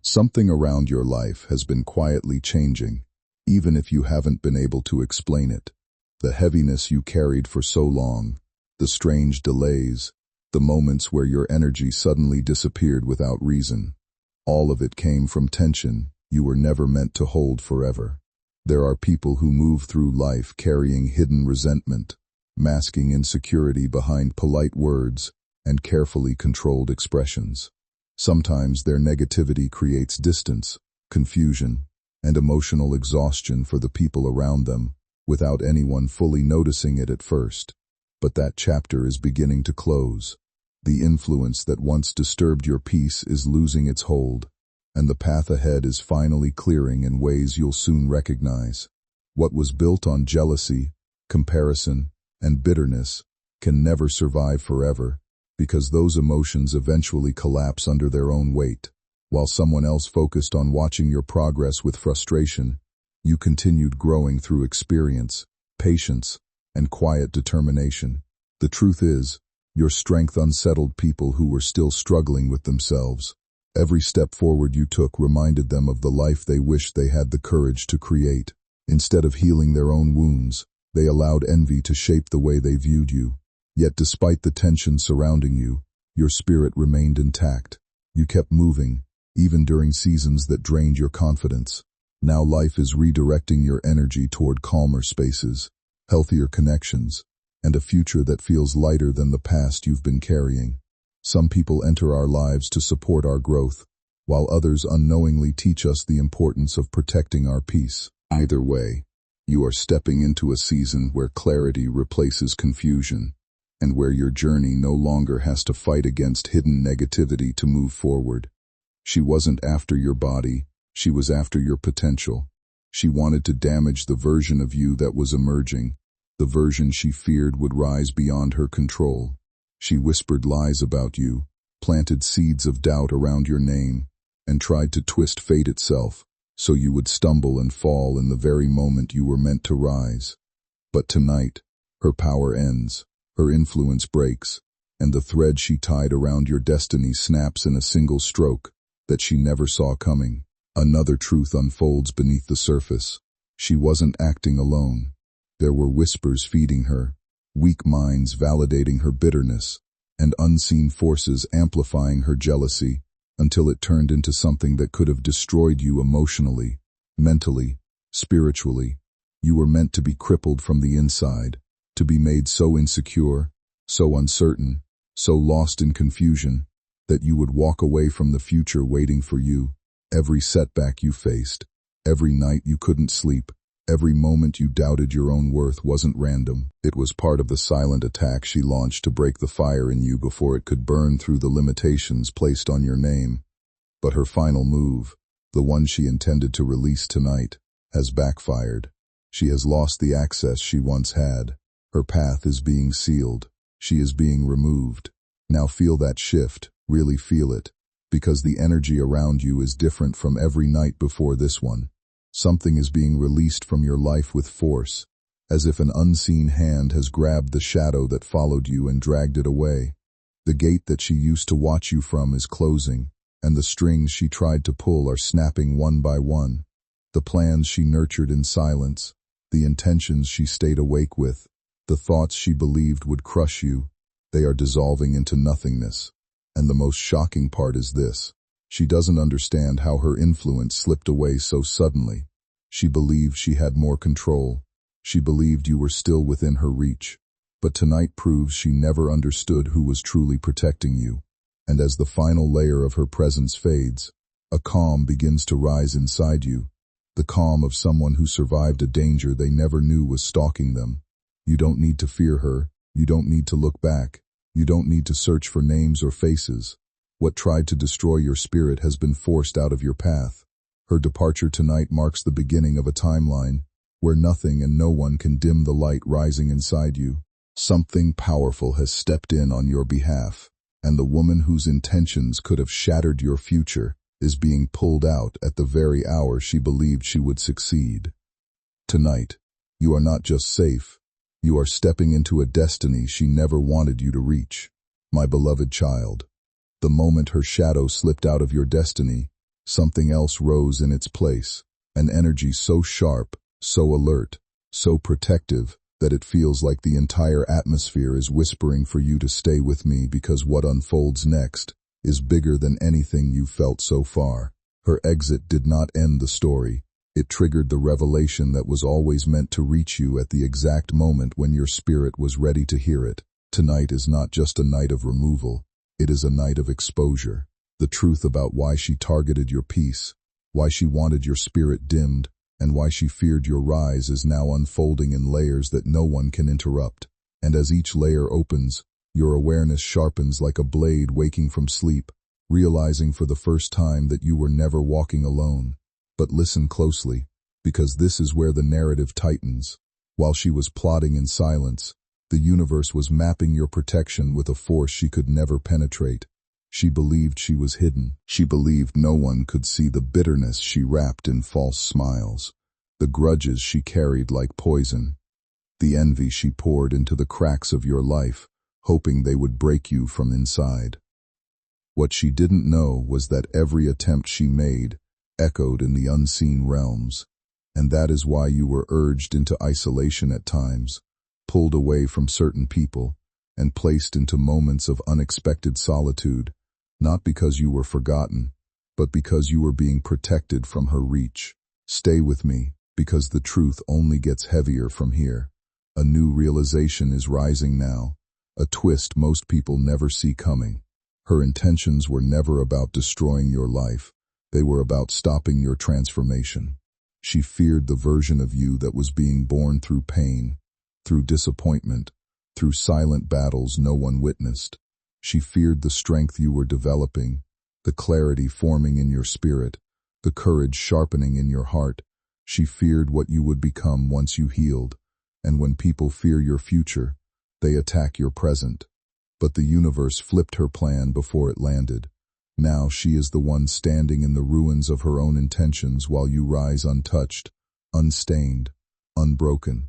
Something around your life has been quietly changing, even if you haven't been able to explain it. The heaviness you carried for so long, the strange delays, the moments where your energy suddenly disappeared without reason. All of it came from tension you were never meant to hold forever. There are people who move through life carrying hidden resentment, masking insecurity behind polite words and carefully controlled expressions. Sometimes their negativity creates distance, confusion, and emotional exhaustion for the people around them, without anyone fully noticing it at first. But that chapter is beginning to close. The influence that once disturbed your peace is losing its hold, and the path ahead is finally clearing in ways you'll soon recognize. What was built on jealousy, comparison, and bitterness can never survive forever, because those emotions eventually collapse under their own weight. While someone else focused on watching your progress with frustration, you continued growing through experience, patience, and quiet determination. The truth is, your strength unsettled people who were still struggling with themselves. Every step forward you took reminded them of the life they wished they had the courage to create. Instead of healing their own wounds, they allowed envy to shape the way they viewed you. Yet despite the tension surrounding you, your spirit remained intact. You kept moving, even during seasons that drained your confidence. Now life is redirecting your energy toward calmer spaces, healthier connections, and a future that feels lighter than the past you've been carrying. Some people enter our lives to support our growth, while others unknowingly teach us the importance of protecting our peace. Either way, you are stepping into a season where clarity replaces confusion, and where your journey no longer has to fight against hidden negativity to move forward. She wasn't after your body, she was after your potential. She wanted to damage the version of you that was emerging, the version she feared would rise beyond her control. She whispered lies about you, planted seeds of doubt around your name, and tried to twist fate itself so you would stumble and fall in the very moment you were meant to rise. But tonight, her power ends, her influence breaks, and the thread she tied around your destiny snaps in a single stroke that she never saw coming. Another truth unfolds beneath the surface. She wasn't acting alone. There were whispers feeding her, weak minds validating her bitterness, and unseen forces amplifying her jealousy, until it turned into something that could have destroyed you emotionally, mentally, spiritually. You were meant to be crippled from the inside, to be made so insecure, so uncertain, so lost in confusion, that you would walk away from the future waiting for you. Every setback you faced, every night you couldn't sleep, every moment you doubted your own worth wasn't random. It was part of the silent attack she launched to break the fire in you before it could burn through the limitations placed on your name. But her final move, the one she intended to release tonight, has backfired. She has lost the access she once had. Her path is being sealed. She is being removed. Now feel that shift, really feel it, because the energy around you is different from every night before this one. Something is being released from your life with force, as if an unseen hand has grabbed the shadow that followed you and dragged it away. The gate that she used to watch you from is closing, and the strings she tried to pull are snapping one by one. The plans she nurtured in silence, the intentions she stayed awake with, the thoughts she believed would crush you, they are dissolving into nothingness. And the most shocking part is this. She doesn't understand how her influence slipped away so suddenly. She believed she had more control. She believed you were still within her reach. But tonight proves she never understood who was truly protecting you. And as the final layer of her presence fades, a calm begins to rise inside you. The calm of someone who survived a danger they never knew was stalking them. You don't need to fear her. You don't need to look back. You don't need to search for names or faces. What tried to destroy your spirit has been forced out of your path. Her departure tonight marks the beginning of a timeline where nothing and no one can dim the light rising inside you. Something powerful has stepped in on your behalf, and the woman whose intentions could have shattered your future is being pulled out at the very hour she believed she would succeed. Tonight, you are not just safe, you are stepping into a destiny she never wanted you to reach. My beloved child, the moment her shadow slipped out of your destiny, Something else rose in its place, an energy so sharp, so alert, so protective, that it feels like the entire atmosphere is whispering for you to stay with me because what unfolds next is bigger than anything you've felt so far. Her exit did not end the story. It triggered the revelation that was always meant to reach you at the exact moment when your spirit was ready to hear it. Tonight is not just a night of removal, it is a night of exposure. The truth about why she targeted your peace, why she wanted your spirit dimmed, and why she feared your rise is now unfolding in layers that no one can interrupt. And as each layer opens, your awareness sharpens like a blade waking from sleep, realizing for the first time that you were never walking alone. But listen closely, because this is where the narrative tightens. While she was plotting in silence, the universe was mapping your protection with a force she could never penetrate. She believed she was hidden. She believed no one could see the bitterness she wrapped in false smiles, the grudges she carried like poison, the envy she poured into the cracks of your life, hoping they would break you from inside. What she didn't know was that every attempt she made echoed in the unseen realms, and that is why you were urged into isolation at times, pulled away from certain people, and placed into moments of unexpected solitude, not because you were forgotten, but because you were being protected from her reach. Stay with me, because the truth only gets heavier from here. A new realization is rising now, a twist most people never see coming. Her intentions were never about destroying your life, they were about stopping your transformation. She feared the version of you that was being born through pain, through disappointment, through silent battles no one witnessed. She feared the strength you were developing, the clarity forming in your spirit, the courage sharpening in your heart. She feared what you would become once you healed, and when people fear your future, they attack your present. But the universe flipped her plan before it landed. Now she is the one standing in the ruins of her own intentions while you rise untouched, unstained, unbroken.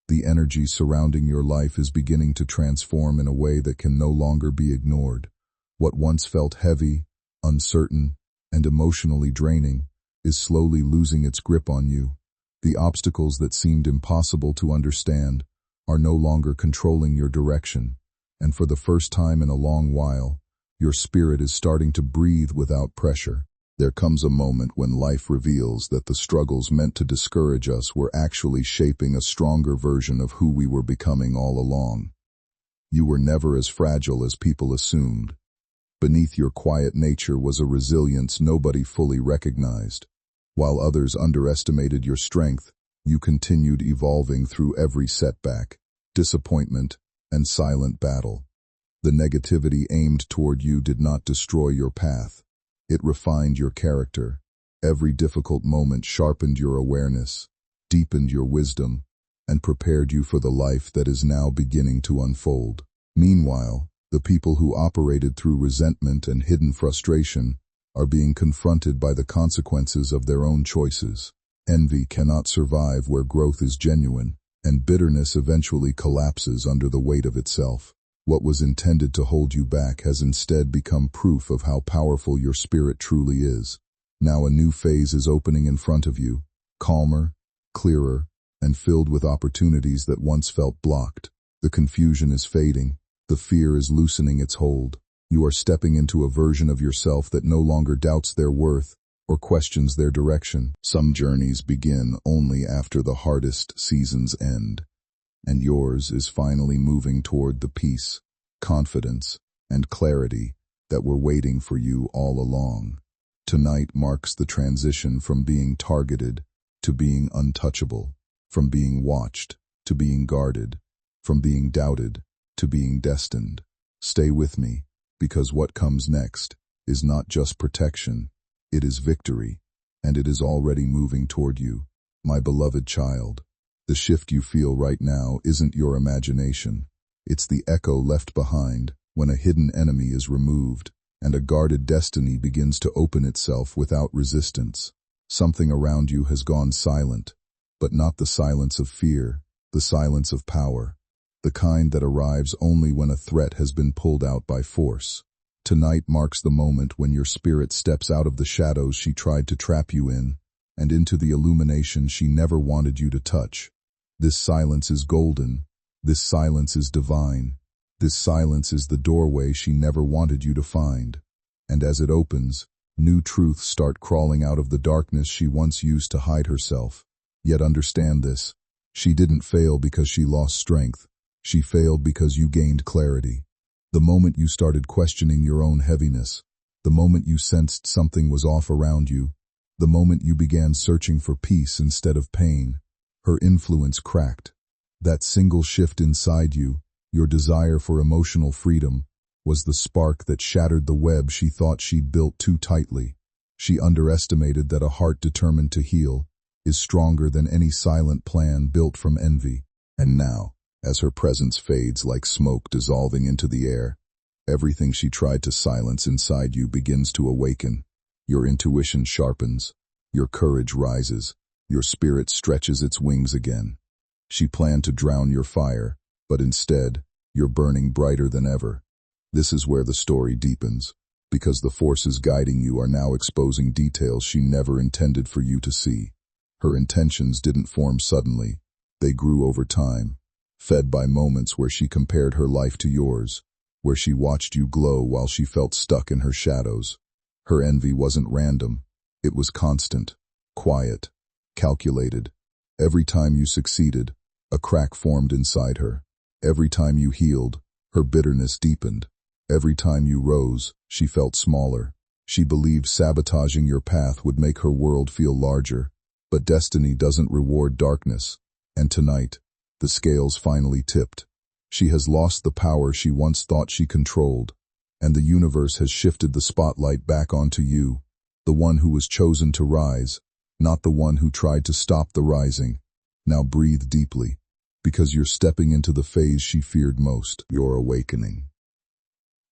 The energy surrounding your life is beginning to transform in a way that can no longer be ignored. What once felt heavy, uncertain, and emotionally draining is slowly losing its grip on you. The obstacles that seemed impossible to understand are no longer controlling your direction, and for the first time in a long while, your spirit is starting to breathe without pressure. There comes a moment when life reveals that the struggles meant to discourage us were actually shaping a stronger version of who we were becoming all along. You were never as fragile as people assumed. Beneath your quiet nature was a resilience nobody fully recognized. While others underestimated your strength, you continued evolving through every setback, disappointment, and silent battle. The negativity aimed toward you did not destroy your path. It refined your character. Every difficult moment sharpened your awareness, deepened your wisdom, and prepared you for the life that is now beginning to unfold. Meanwhile, the people who operated through resentment and hidden frustration are being confronted by the consequences of their own choices. Envy cannot survive where growth is genuine, and bitterness eventually collapses under the weight of itself. What was intended to hold you back has instead become proof of how powerful your spirit truly is. Now a new phase is opening in front of you, calmer, clearer, and filled with opportunities that once felt blocked. The confusion is fading, the fear is loosening its hold. You are stepping into a version of yourself that no longer doubts their worth or questions their direction. Some journeys begin only after the hardest seasons end, and yours is finally moving toward the peace, confidence, and clarity that were waiting for you all along. Tonight marks the transition from being targeted to being untouchable, from being watched to being guarded, from being doubted to being destined. Stay with me, because what comes next is not just protection, it is victory, and it is already moving toward you, my beloved child. The shift you feel right now isn't your imagination. It's the echo left behind when a hidden enemy is removed and a guarded destiny begins to open itself without resistance. Something around you has gone silent, but not the silence of fear, the silence of power, the kind that arrives only when a threat has been pulled out by force. Tonight marks the moment when your spirit steps out of the shadows she tried to trap you in, and into the illumination she never wanted you to touch. This silence is golden. This silence is divine. This silence is the doorway she never wanted you to find. And as it opens, new truths start crawling out of the darkness she once used to hide herself. Yet understand this. She didn't fail because she lost strength. She failed because you gained clarity. The moment you started questioning your own heaviness, the moment you sensed something was off around you, the moment you began searching for peace instead of pain, her influence cracked. That single shift inside you, your desire for emotional freedom, was the spark that shattered the web she thought she'd built too tightly. She underestimated that a heart determined to heal is stronger than any silent plan built from envy. And now, as her presence fades like smoke dissolving into the air, everything she tried to silence inside you begins to awaken. Your intuition sharpens, your courage rises, your spirit stretches its wings again. She planned to drown your fire, but instead, you're burning brighter than ever. This is where the story deepens, because the forces guiding you are now exposing details she never intended for you to see. Her intentions didn't form suddenly. They grew over time, fed by moments where she compared her life to yours, where she watched you glow while she felt stuck in her shadows. Her envy wasn't random. It was constant, quiet, calculated. Every time you succeeded, a crack formed inside her. Every time you healed, her bitterness deepened. Every time you rose, she felt smaller. She believed sabotaging your path would make her world feel larger. But destiny doesn't reward darkness. And tonight, the scales finally tipped. She has lost the power she once thought she controlled, and the universe has shifted the spotlight back onto you, the one who was chosen to rise, not the one who tried to stop the rising. Now breathe deeply, because you're stepping into the phase she feared most, your awakening.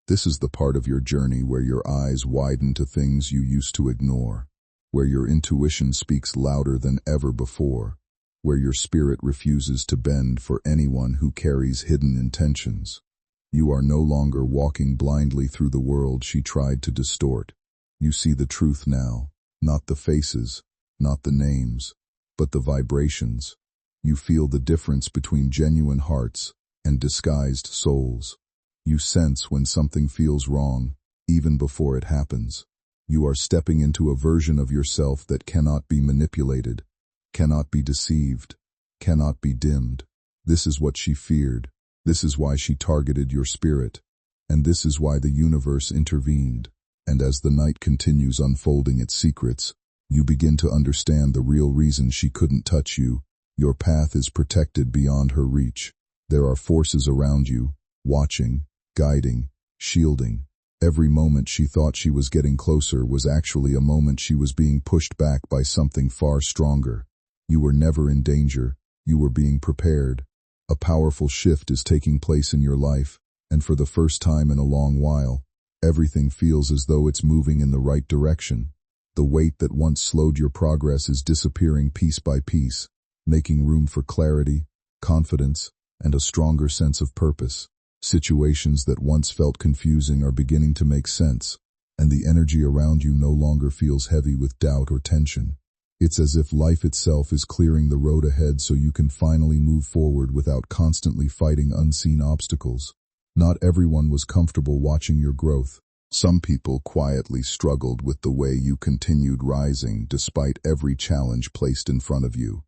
This is the part of your journey where your eyes widen to things you used to ignore, where your intuition speaks louder than ever before, where your spirit refuses to bend for anyone who carries hidden intentions. You are no longer walking blindly through the world she tried to distort. You see the truth now, not the faces, not the names, but the vibrations. You feel the difference between genuine hearts and disguised souls. You sense when something feels wrong, even before it happens. You are stepping into a version of yourself that cannot be manipulated, cannot be deceived, cannot be dimmed. This is what she feared. This is why she targeted your spirit. And this is why the universe intervened. And as the night continues unfolding its secrets, you begin to understand the real reason she couldn't touch you. Your path is protected beyond her reach. There are forces around you, watching, guiding, shielding. Every moment she thought she was getting closer was actually a moment she was being pushed back by something far stronger. You were never in danger. You were being prepared. A powerful shift is taking place in your life, and for the first time in a long while, everything feels as though it's moving in the right direction. The weight that once slowed your progress is disappearing piece by piece, making room for clarity, confidence, and a stronger sense of purpose. Situations that once felt confusing are beginning to make sense, and the energy around you no longer feels heavy with doubt or tension. It's as if life itself is clearing the road ahead so you can finally move forward without constantly fighting unseen obstacles. Not everyone was comfortable watching your growth. Some people quietly struggled with the way you continued rising despite every challenge placed in front of you.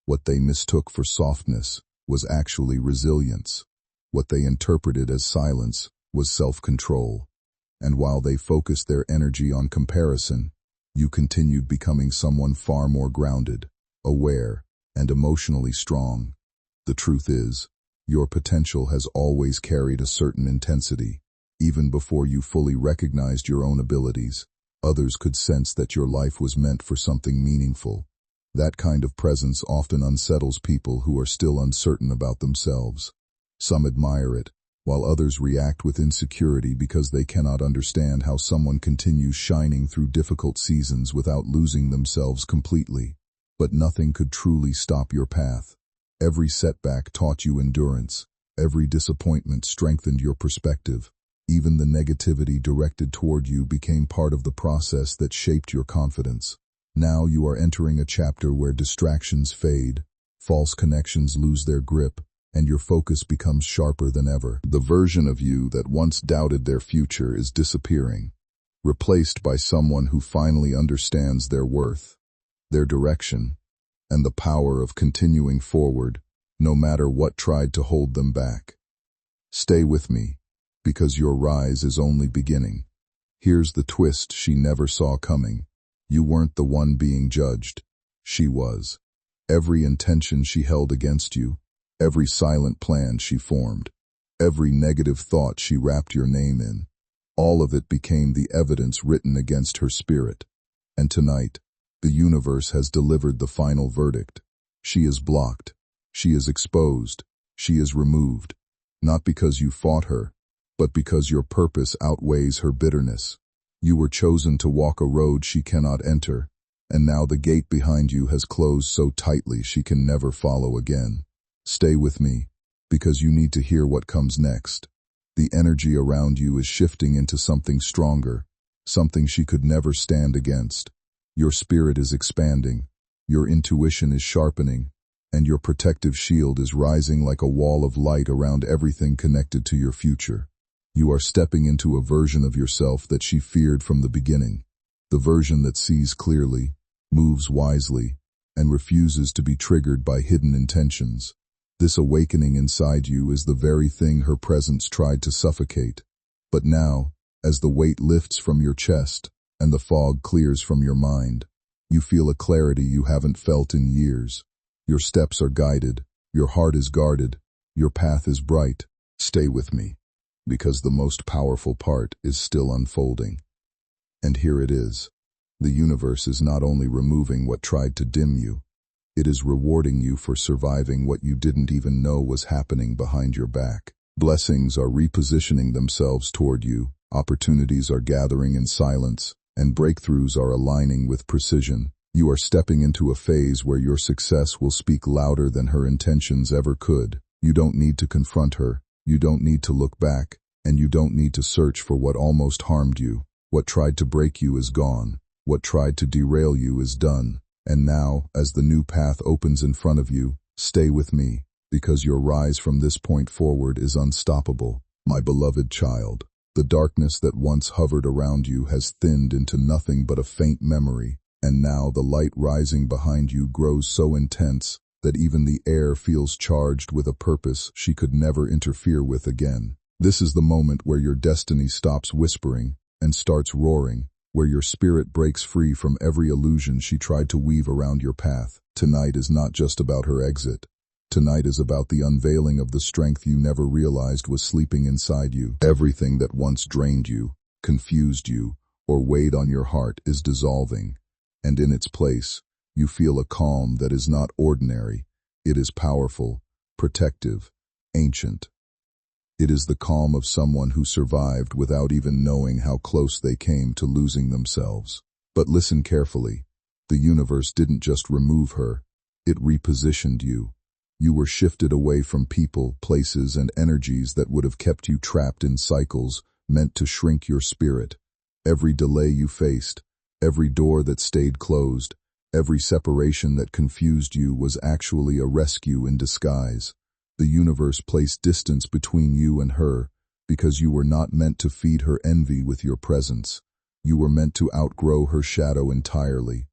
What they mistook for softness was actually resilience. What they interpreted as silence was self-control. And while they focused their energy on comparison, you continued becoming someone far more grounded, aware, and emotionally strong. The truth is, your potential has always carried a certain intensity. Even before you fully recognized your own abilities, others could sense that your life was meant for something meaningful. That kind of presence often unsettles people who are still uncertain about themselves. Some admire it, while others react with insecurity because they cannot understand how someone continues shining through difficult seasons without losing themselves completely. But nothing could truly stop your path. Every setback taught you endurance. Every disappointment strengthened your perspective. Even the negativity directed toward you became part of the process that shaped your confidence. Now you are entering a chapter where distractions fade, false connections lose their grip, and your focus becomes sharper than ever. The version of you that once doubted their future is disappearing, replaced by someone who finally understands their worth, their direction, and the power of continuing forward, no matter what tried to hold them back. Stay with me, because your rise is only beginning. Here's the twist she never saw coming. You weren't the one being judged. She was. Every intention she held against you, every silent plan she formed, every negative thought she wrapped your name in, all of it became the evidence written against her spirit. And tonight, the universe has delivered the final verdict. She is blocked. She is exposed. She is removed. Not because you fought her, but because your purpose outweighs her bitterness. You were chosen to walk a road she cannot enter, and now the gate behind you has closed so tightly she can never follow again. Stay with me, because you need to hear what comes next. The energy around you is shifting into something stronger, something she could never stand against. Your spirit is expanding, your intuition is sharpening, and your protective shield is rising like a wall of light around everything connected to your future. You are stepping into a version of yourself that she feared from the beginning, the version that sees clearly, moves wisely, and refuses to be triggered by hidden intentions. This awakening inside you is the very thing her presence tried to suffocate. But now, as the weight lifts from your chest and the fog clears from your mind, you feel a clarity you haven't felt in years. Your steps are guided, your heart is guarded, your path is bright. Stay with me, because the most powerful part is still unfolding. And here it is. The universe is not only removing what tried to dim you, it is rewarding you for surviving what you didn't even know was happening behind your back. Blessings are repositioning themselves toward you, opportunities are gathering in silence, and breakthroughs are aligning with precision. You are stepping into a phase where your success will speak louder than her intentions ever could. You don't need to confront her, you don't need to look back, and you don't need to search for what almost harmed you. What tried to break you is gone, what tried to derail you is done. And now, as the new path opens in front of you, stay with me, because your rise from this point forward is unstoppable. My beloved child, the darkness that once hovered around you has thinned into nothing but a faint memory, and now the light rising behind you grows so intense that even the air feels charged with a purpose she could never interfere with again. This is the moment where your destiny stops whispering and starts roaring, where your spirit breaks free from every illusion she tried to weave around your path. Tonight is not just about her exit. Tonight is about the unveiling of the strength you never realized was sleeping inside you. Everything that once drained you, confused you, or weighed on your heart is dissolving, and in its place, you feel a calm that is not ordinary. It is powerful, protective, ancient. It is the calm of someone who survived without even knowing how close they came to losing themselves. But listen carefully. The universe didn't just remove her, it repositioned you. You were shifted away from people, places, and energies that would have kept you trapped in cycles meant to shrink your spirit. Every delay you faced, every door that stayed closed, every separation that confused you was actually a rescue in disguise. The universe placed distance between you and her because you were not meant to feed her envy with your presence. You were meant to outgrow her shadow entirely.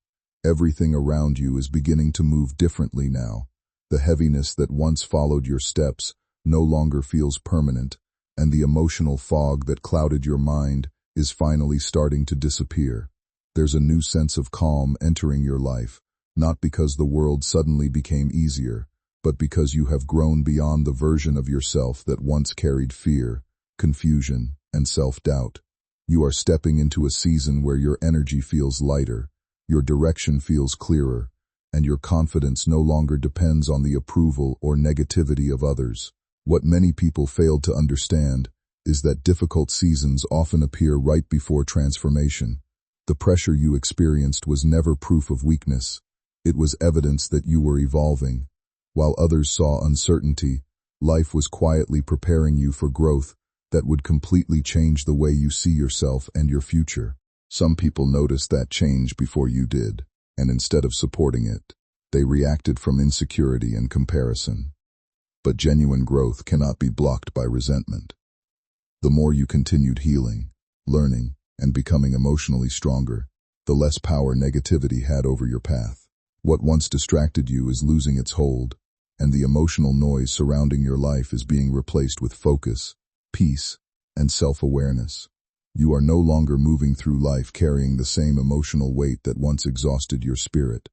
Everything around you is beginning to move differently now. The heaviness that once followed your steps no longer feels permanent, and the emotional fog that clouded your mind is finally starting to disappear. There's a new sense of calm entering your life, not because the world suddenly became easier, but because you have grown beyond the version of yourself that once carried fear, confusion, and self-doubt. You are stepping into a season where your energy feels lighter, your direction feels clearer, and your confidence no longer depends on the approval or negativity of others. What many people failed to understand is that difficult seasons often appear right before transformation. The pressure you experienced was never proof of weakness. It was evidence that you were evolving. While others saw uncertainty, life was quietly preparing you for growth that would completely change the way you see yourself and your future. Some people noticed that change before you did, and instead of supporting it, they reacted from insecurity and comparison. But genuine growth cannot be blocked by resentment. The more you continued healing, learning, and becoming emotionally stronger, the less power negativity had over your path. What once distracted you is losing its hold, and the emotional noise surrounding your life is being replaced with focus, peace, and self-awareness. You are no longer moving through life carrying the same emotional weight that once exhausted your spirit.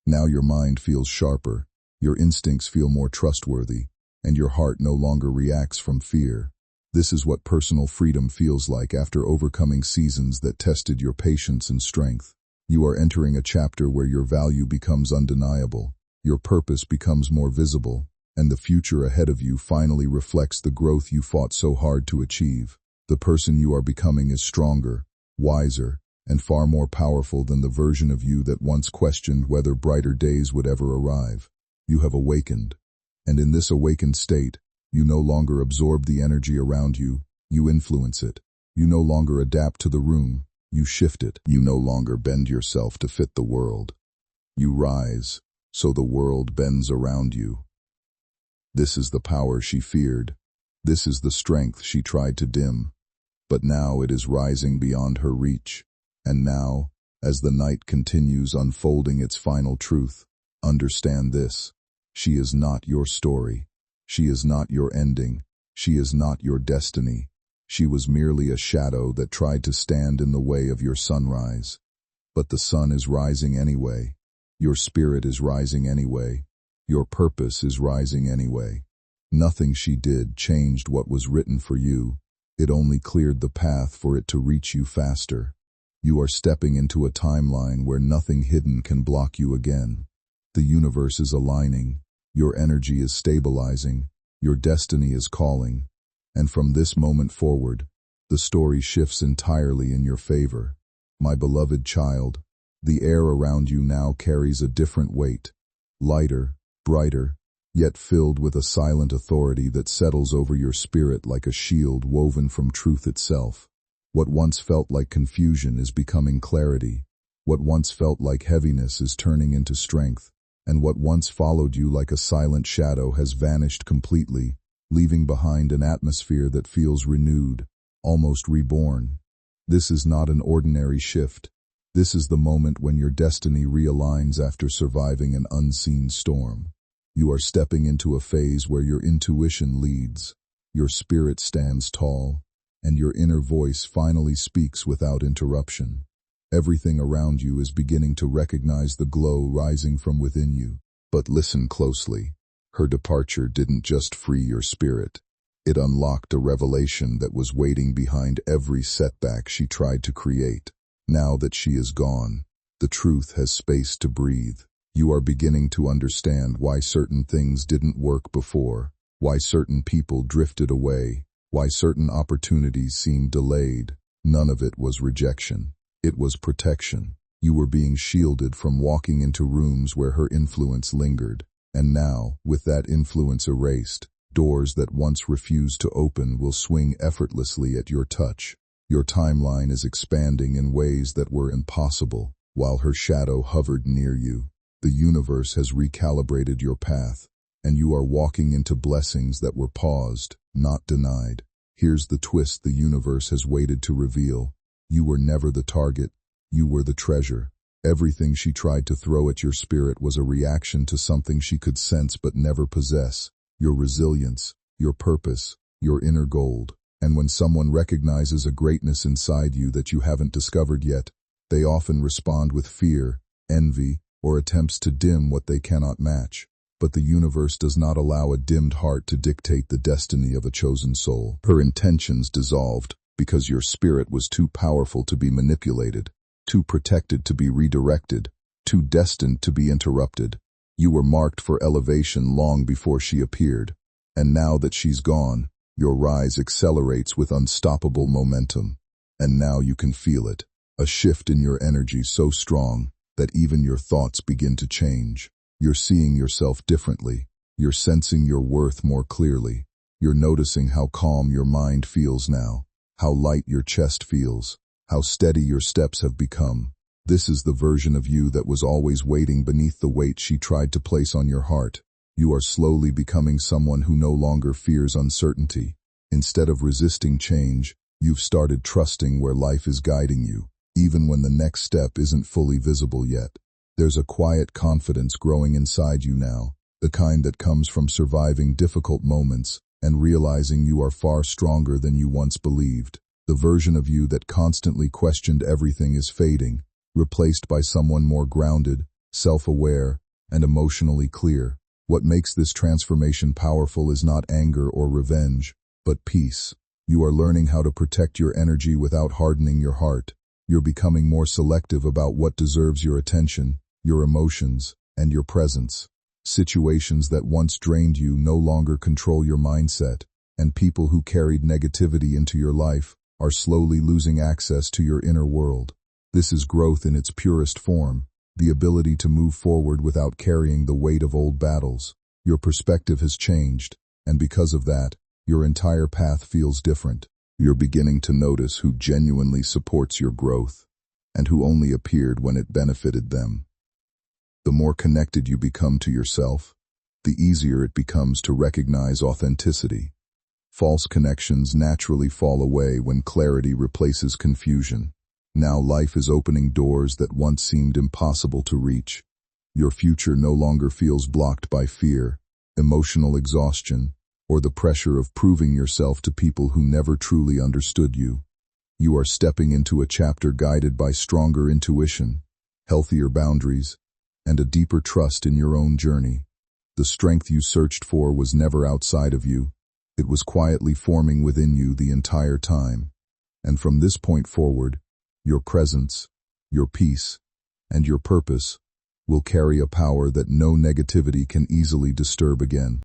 Now your mind feels sharper, your instincts feel more trustworthy, and your heart no longer reacts from fear. This is what personal freedom feels like after overcoming seasons that tested your patience and strength. You are entering a chapter where your value becomes undeniable, your purpose becomes more visible, and the future ahead of you finally reflects the growth you fought so hard to achieve. The person you are becoming is stronger, wiser, and far more powerful than the version of you that once questioned whether brighter days would ever arrive. You have awakened, and in this awakened state, you no longer absorb the energy around you, you influence it. You no longer adapt to the room, you shift it. You no longer bend yourself to fit the world. You rise, so the world bends around you. This is the power she feared. This is the strength she tried to dim. But now it is rising beyond her reach. And now, as the night continues unfolding its final truth, understand this. She is not your story. She is not your ending. She is not your destiny. She was merely a shadow that tried to stand in the way of your sunrise. But the sun is rising anyway. Your spirit is rising anyway. Your purpose is rising anyway. Nothing she did changed what was written for you. It only cleared the path for it to reach you faster. You are stepping into a timeline where nothing hidden can block you again. The universe is aligning. Your energy is stabilizing. Your destiny is calling. And from this moment forward, the story shifts entirely in your favor. My beloved child, the air around you now carries a different weight. Lighter, brighter, yet filled with a silent authority that settles over your spirit like a shield woven from truth itself. What once felt like confusion is becoming clarity. What once felt like heaviness is turning into strength. And what once followed you like a silent shadow has vanished completely, leaving behind an atmosphere that feels renewed, almost reborn. This is not an ordinary shift. This is the moment when your destiny realigns after surviving an unseen storm. You are stepping into a phase where your intuition leads, your spirit stands tall, and your inner voice finally speaks without interruption. Everything around you is beginning to recognize the glow rising from within you. But listen closely. Her departure didn't just free your spirit. It unlocked a revelation that was waiting behind every setback she tried to create. Now that she is gone, the truth has space to breathe. You are beginning to understand why certain things didn't work before, why certain people drifted away, why certain opportunities seemed delayed. None of it was rejection. It was protection. You were being shielded from walking into rooms where her influence lingered. And now, with that influence erased, doors that once refused to open will swing effortlessly at your touch. Your timeline is expanding in ways that were impossible, while her shadow hovered near you. The universe has recalibrated your path, and you are walking into blessings that were paused, not denied. Here's the twist the universe has waited to reveal. You were never the target, you were the treasure. Everything she tried to throw at your spirit was a reaction to something she could sense but never possess. Your resilience, your purpose, your inner gold. And when someone recognizes a greatness inside you that you haven't discovered yet, they often respond with fear, envy, or attempts to dim what they cannot match. But the universe does not allow a dimmed heart to dictate the destiny of a chosen soul. Her intentions dissolved because your spirit was too powerful to be manipulated, too protected to be redirected, too destined to be interrupted. You were marked for elevation long before she appeared, and now that she's gone, your rise accelerates with unstoppable momentum. And now you can feel it, a shift in your energy so strong that even your thoughts begin to change. You're seeing yourself differently. You're sensing your worth more clearly. You're noticing how calm your mind feels now, how light your chest feels, how steady your steps have become. This is the version of you that was always waiting beneath the weight she tried to place on your heart. You are slowly becoming someone who no longer fears uncertainty. Instead of resisting change, you've started trusting where life is guiding you, even when the next step isn't fully visible yet. There's a quiet confidence growing inside you now, the kind that comes from surviving difficult moments and realizing you are far stronger than you once believed. The version of you that constantly questioned everything is fading, replaced by someone more grounded, self-aware, and emotionally clear. What makes this transformation powerful is not anger or revenge, but peace. You are learning how to protect your energy without hardening your heart. You're becoming more selective about what deserves your attention, your emotions, and your presence. Situations that once drained you no longer control your mindset, and people who carried negativity into your life are slowly losing access to your inner world. This is growth in its purest form, the ability to move forward without carrying the weight of old battles. Your perspective has changed, and because of that, your entire path feels different. You're beginning to notice who genuinely supports your growth, and who only appeared when it benefited them. The more connected you become to yourself, the easier it becomes to recognize authenticity. False connections naturally fall away when clarity replaces confusion. Now life is opening doors that once seemed impossible to reach. Your future no longer feels blocked by fear, emotional exhaustion, or the pressure of proving yourself to people who never truly understood you. You are stepping into a chapter guided by stronger intuition, healthier boundaries, and a deeper trust in your own journey. The strength you searched for was never outside of you. It was quietly forming within you the entire time. And from this point forward, your presence, your peace, and your purpose will carry a power that no negativity can easily disturb again.